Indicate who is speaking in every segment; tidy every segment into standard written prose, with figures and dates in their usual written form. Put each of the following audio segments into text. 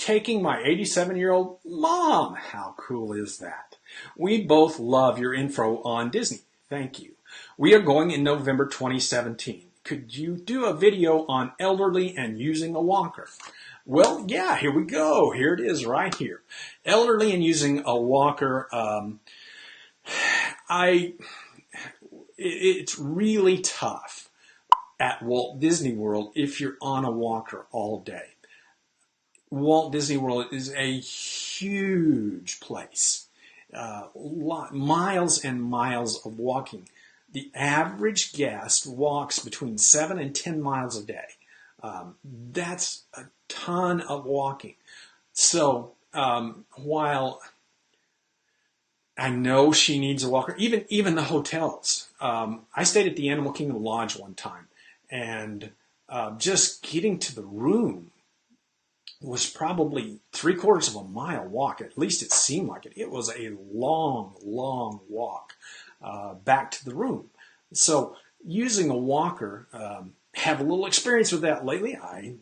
Speaker 1: taking my 87-year-old mom. How cool is that? We both love your info on Disney. Thank you. We are going in November 2017. Could you do a video on elderly and using a walker? Well, yeah, here we go. Here it is right here. Elderly and using a walker. It's really tough at Walt Disney World if you're on a walker all day. Walt Disney World is a huge place. Miles and miles of walking. The average guest walks between 7 and 10 miles a day. That's a ton of walking. So while I know she needs a walker, even the hotels. I stayed at the Animal Kingdom Lodge one time, and just getting to the room was probably 3/4 of a mile walk. At least it seemed like it. It was a long, long walk back to the room. So using a walker, have a little experience with that lately. I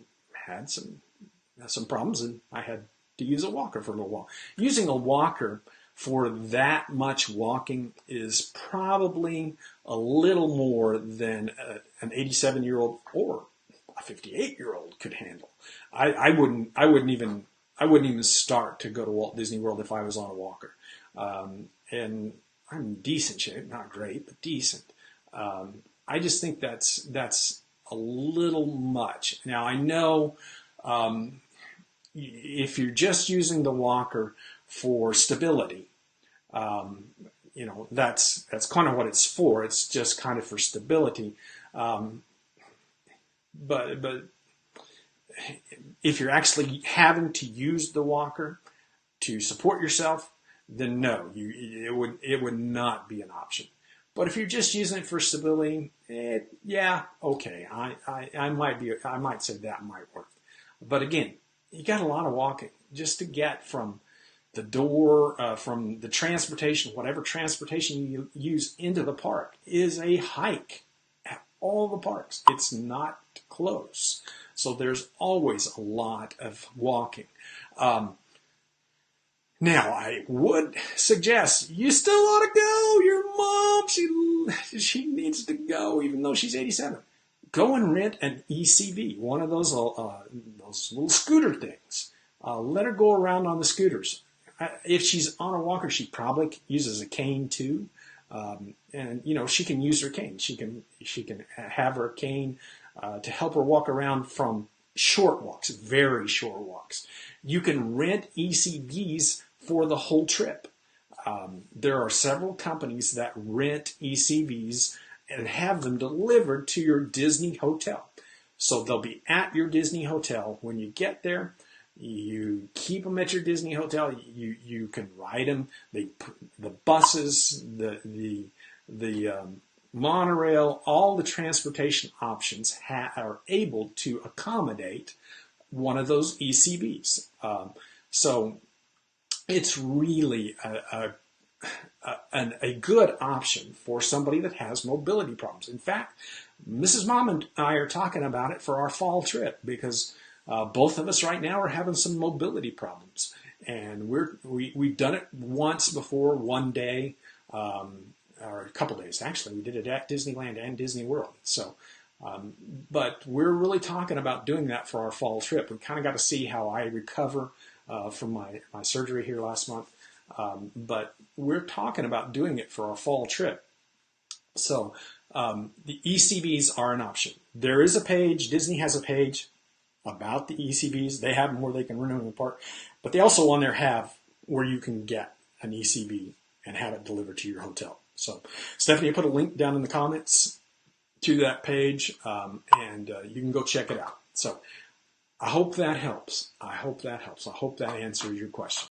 Speaker 1: had some problems, and I had to use a walker for a little while. Using a walker for that much walking is probably a little more than an 87-year-old or a 58-year-old could handle. I wouldn't even start to go to Walt Disney World if I was on a walker. And I'm in decent shape, not great, but decent. I just think that's a little much. Now I know if you're just using the walker for stability, that's kind of what it's for. It's just kind of for stability. But if you're actually having to use the walker to support yourself, then no, it would not be an option. But if you're just using it for stability, yeah, okay, I might say that might work. But again, you got a lot of walking just to get from the door, from the transportation, whatever transportation you use into the park is a hike at all the parks. It's not close. So there's always a lot of walking. Now, I would suggest you still ought to go. Your mom, she needs to go, even though she's 87. Go and rent an ECV, one of those little scooter things. Let her go around on the scooters. If she's on a walker, she probably uses a cane too, and she can use her cane. She can have her cane to help her walk around from short walks, very short walks. You can rent ECVs for the whole trip. There are several companies that rent ECVs and have them delivered to your Disney hotel. So they'll be at your Disney hotel. When you get there, you keep them at your Disney hotel. You can ride them. The buses, the monorail, all the transportation options are able to accommodate one of those ECVs. So it's really a good option for somebody that has mobility problems. In fact, Mrs. Mom and I are talking about it for our fall trip because both of us right now are having some mobility problems. And we've done it once before, one day, or a couple days. Actually, we did it at Disneyland and Disney World. So, but we're really talking about doing that for our fall trip. We kind of got to see how I recover from my surgery here last month. But we're talking about doing it for our fall trip. So the ECVs are an option. There is a page, Disney has a page about the ECVs. They have them where they can rent them in the park. But they also on there have where you can get an ECV and have it delivered to your hotel. So Stephanie put a link down in the comments to that page, and you can go check it out. So I hope that helps. I hope that helps. I hope that answers your question.